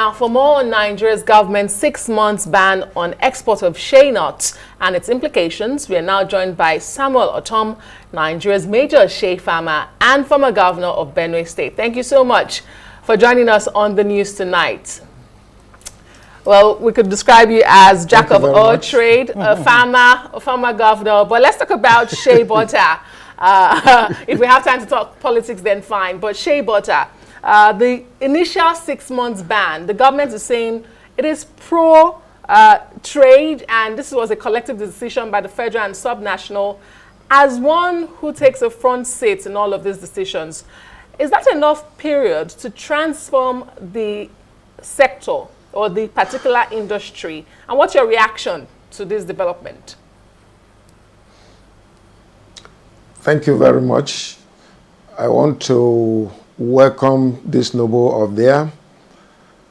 Now, for more on Nigeria's government's 6-month ban on export of shea nuts and its implications, we are now joined by Samuel Ortom, Nigeria's major shea farmer and former governor of Benue State. Thank you so much for joining us on the news tonight. Well, we could describe you as jack of all trade, a farmer, a former governor, but let's talk about shea butter. If we have time to talk politics, then fine, but shea butter. The initial 6-month ban, the government is saying it is pro-trade, and this was a collective decision by the federal and subnational. As one who takes a front seat in all of these decisions, is that enough period to transform the sector or the particular industry? And what's your reaction to this development? Thank you very much. I want to welcome this noble of there,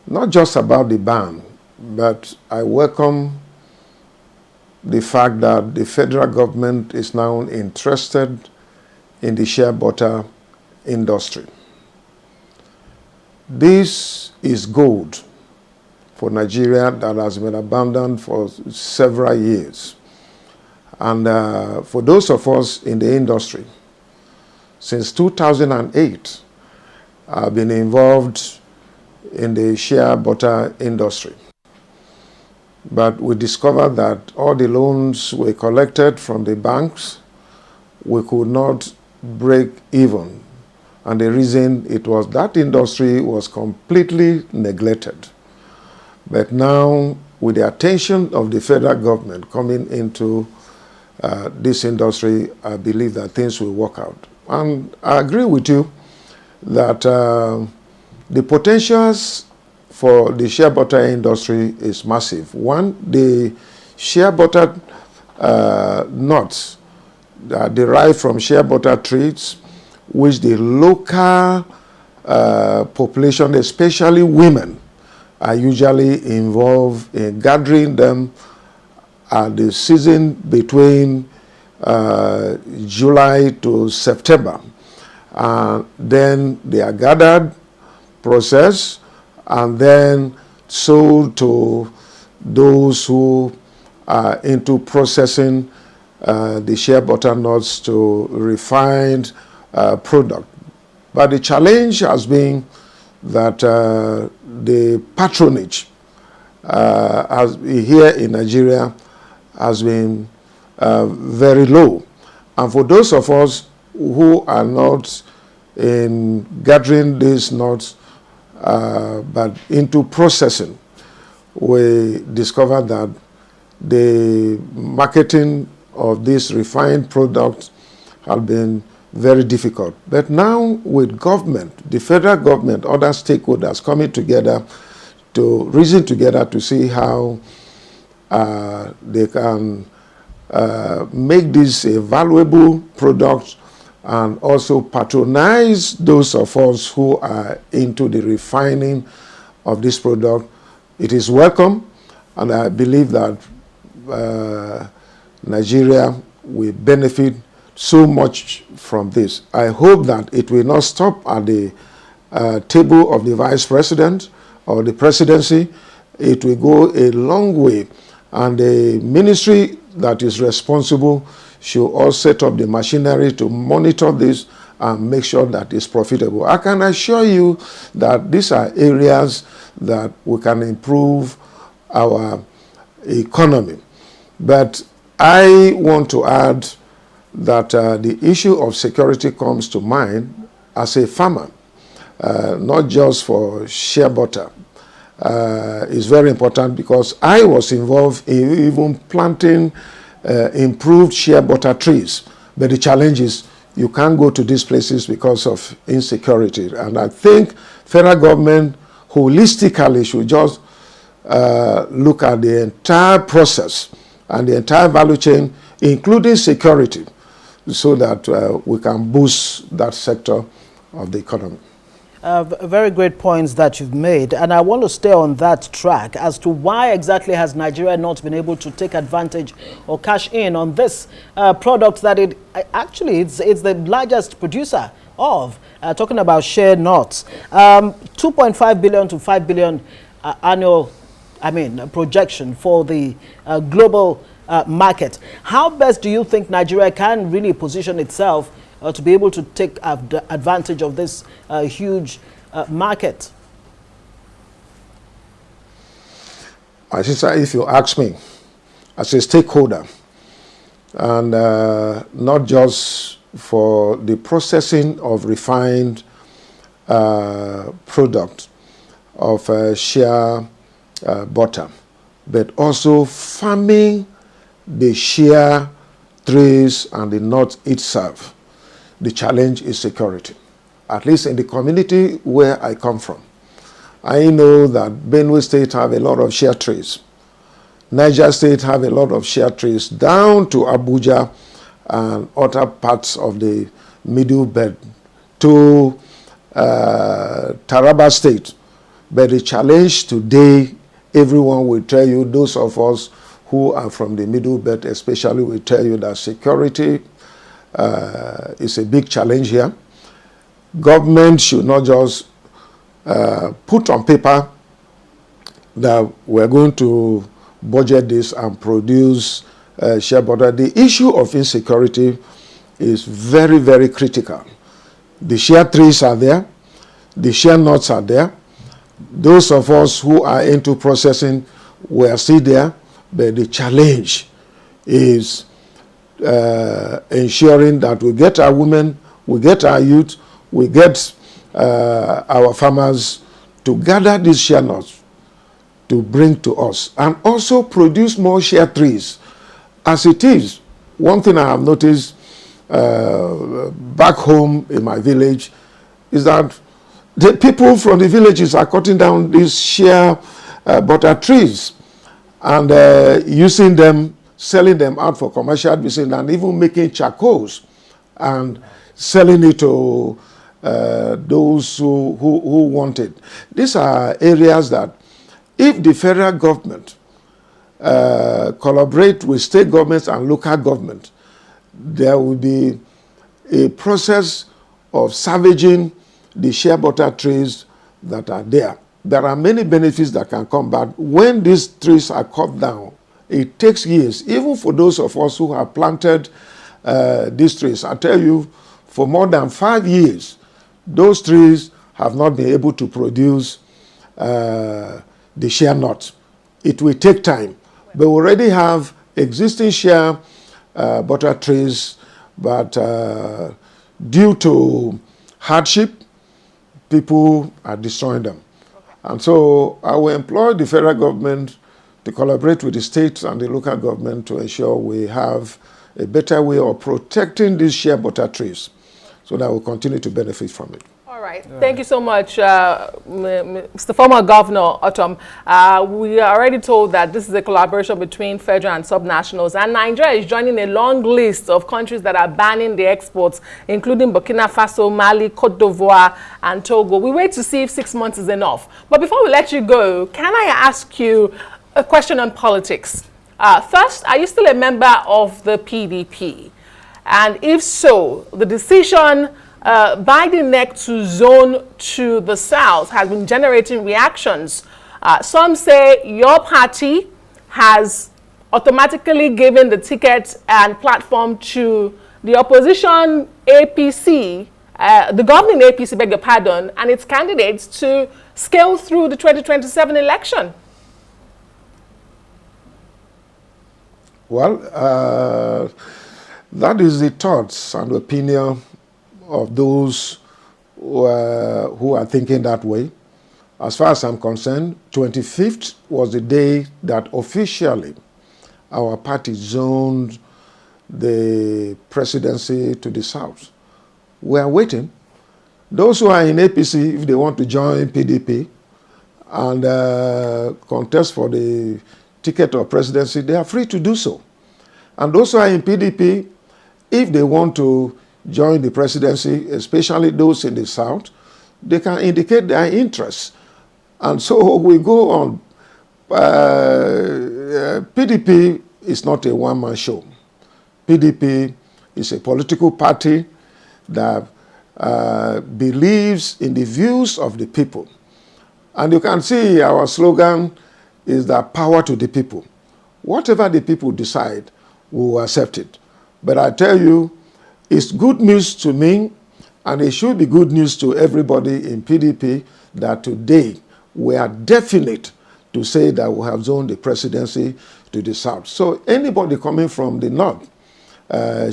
not just about the ban, but I welcome the fact that the federal government is now interested in the shea butter industry. This is gold for Nigeria that has been abandoned for several years. And for those of us in the industry, since 2008, I've been involved in the shea butter industry. But we discovered that all the loans were collected from the banks. We could not break even. And the reason it was that industry was completely neglected. But now, with the attention of the federal government coming into this industry, I believe that things will work out. And I agree with you that the potentials for the shea butter industry is massive. One, the shea butter nuts that derive from shea butter trees, which the local population, especially women, are usually involved in gathering them at the season between July to September. Then they are gathered, processed, and then sold to those who are into processing the shea butter nuts to refined product. But the challenge has been that the patronage here in Nigeria has been very low. And for those of us who are not in gathering these nuts, but into processing, we discovered that the marketing of this refined product has been very difficult. But now with government, the federal government, other stakeholders coming together to reason together to see how they can make this a valuable product and also patronize those of us who are into the refining of this product. It is welcome, and I believe that Nigeria will benefit so much from this. I hope that it will not stop at the table of the vice president or the presidency. It will go a long way, and the ministry that is responsible should all set up the machinery to monitor this and make sure that it's profitable. I can assure you that these are areas that we can improve our economy. But I want to add that the issue of security comes to mind as a farmer, not just for shea butter. Is very important because I was involved in even planting improved shea butter trees. But the challenge is you can't go to these places because of insecurity. And I think federal government holistically should just look at the entire process and the entire value chain, including security, so that we can boost that sector of the economy. Very great points that you've made, and I want to stay on that track as to why exactly has Nigeria not been able to take advantage or cash in on this product that it actually it's the largest producer of, talking about shea nuts. 2.5 billion to 5 billion annual, projection for the global market. How best do you think Nigeria can really position itself to be able to take advantage of this huge market? My sister, if you ask me, as a stakeholder, and not just for the processing of refined product of shea butter, but also farming the shea trees and the nut itself, the challenge is security. At least in the community where I come from, I know that Benue State have a lot of shea trees. Niger State have a lot of shea trees down to Abuja and other parts of the middle belt to Taraba State. But the challenge today, everyone will tell you, those of us who are from the middle belt especially will tell you that security is a big challenge here. Government should not just put on paper that we're going to budget this and produce shea butter. The issue of insecurity is very, very critical. The shea trees are there. The shea nuts are there. Those of us who are into processing, we are still there. But the challenge is ensuring that we get our women, we get our youth, we get our farmers to gather these shea nuts to bring to us and also produce more shea trees. As it is, one thing I have noticed back home in my village is that the people from the villages are cutting down these shea butter trees and using them, selling them out for commercial business and even making charcoals and selling it to those who want it. These are areas that if the federal government collaborate with state governments and local government, there will be a process of salvaging the shea butter trees that are there. There are many benefits that can come back. When these trees are cut down, it takes years, even for those of us who have planted these trees. I tell you, for more than 5 years, those trees have not been able to produce the shea nut. It will take time. But we already have existing shea butter trees, but due to hardship, people are destroying them. And so I will employ the federal government to collaborate with the states and the local government to ensure we have a better way of protecting these shea butter trees so that we'll continue to benefit from it. All right. Thank you so much, Mr. Former Governor Ortom. We are already told that this is a collaboration between federal and subnationals, and Nigeria is joining a long list of countries that are banning the exports, including Burkina Faso, Mali, Cote d'Ivoire, and Togo. We wait to see if 6 months is enough. But before we let you go, can I ask you a question on politics? First, are you still a member of the PDP? And if so, the decision by the NEC to zone to the south has been generating reactions. Some say your party has automatically given the ticket and platform to the opposition APC, the governing APC, beg your pardon, and its candidates to scale through the 2027 election. Well, that is the thoughts and opinion of those who are thinking that way. As far as I'm concerned, 25th was the day that officially our party zoned the presidency to the south. We are waiting. Those who are in APC, if they want to join PDP and contest for the ticket of presidency, they are free to do so. And those who are in PDP, if they want to join the presidency, especially those in the south, they can indicate their interests. And so we go on. PDP is not a one-man show. PDP is a political party that believes in the views of the people. And you can see our slogan is that power to the people. Whatever the people decide, we will accept it. But I tell you, it's good news to me, and it should be good news to everybody in PDP that today we are definite to say that we have zoned the presidency to the south. So anybody coming from the north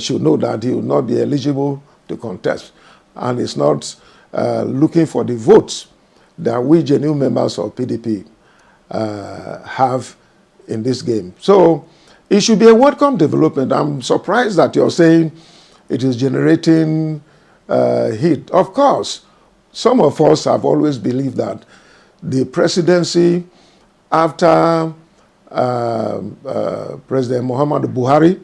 should know that he will not be eligible to contest, and is not looking for the votes that we genuine members of PDP have in this game. So it should be a welcome development. I'm surprised that you're saying it is generating heat. Of course, some of us have always believed that the presidency after President Muhammadu Buhari,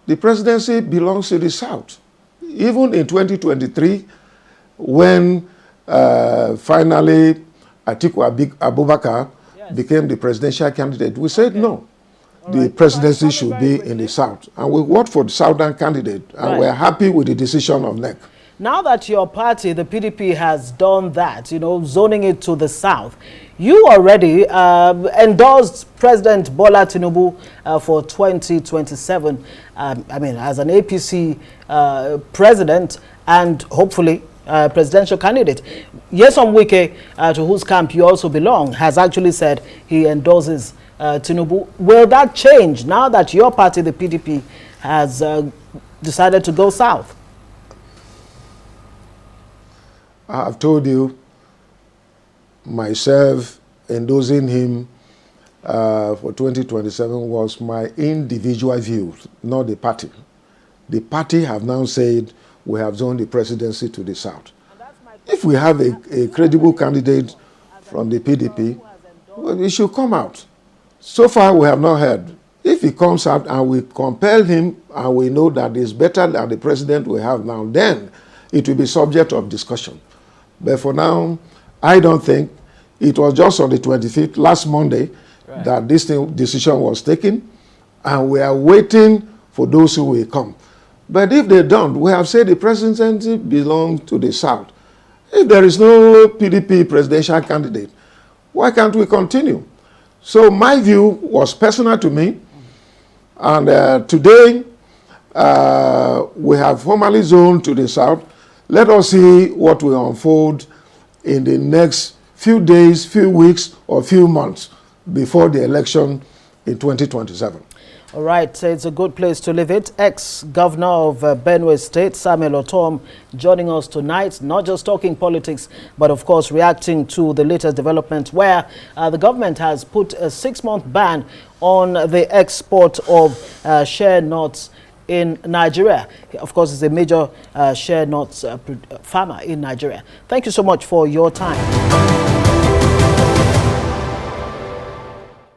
the presidency belongs to the South. Even in 2023, when finally Atiku Abubakar became the presidential candidate, we said no. The presidency should be in the South. And we worked for the Southern candidate, and we're happy with the decision of NEC. Now that your party, the PDP, has done that, you know, zoning it to the South, you already endorsed President Bola Tinubu for 2027, I mean, as an APC president and hopefully presidential candidate. Nyesom Wike, to whose camp you also belong, has actually said he endorses Tinubu. Will that change now that your party, the PDP, has decided to go south? I have told you, myself endorsing him for 2027 was my individual view, not the party. The party have now said we have zoned the presidency to the South. If we have a credible candidate from the PDP, well, he should come out. So far, we have not heard. If he comes out and we compel him and we know that he's better than the president we have now, then it will be subject of discussion. But for now, I don't think. It was just on the 25th, last Monday, that this decision was taken, and we are waiting for those who will come. But if they don't, we have said the presidency belongs to the South. If there is no PDP presidential candidate, why can't we continue? So my view was personal to me, and today we have formally zoned to the South. Let us see what will unfold in the next few days, few weeks, or few months before the election in 2027. All right, so it's a good place to leave it. Ex-Governor of Benue State, Samuel Ortom, joining us tonight, not just talking politics, but of course reacting to the latest development where the government has put a 6-month ban on the export of shea nuts in Nigeria. Of course, it's a major shea nuts farmer in Nigeria. Thank you so much for your time.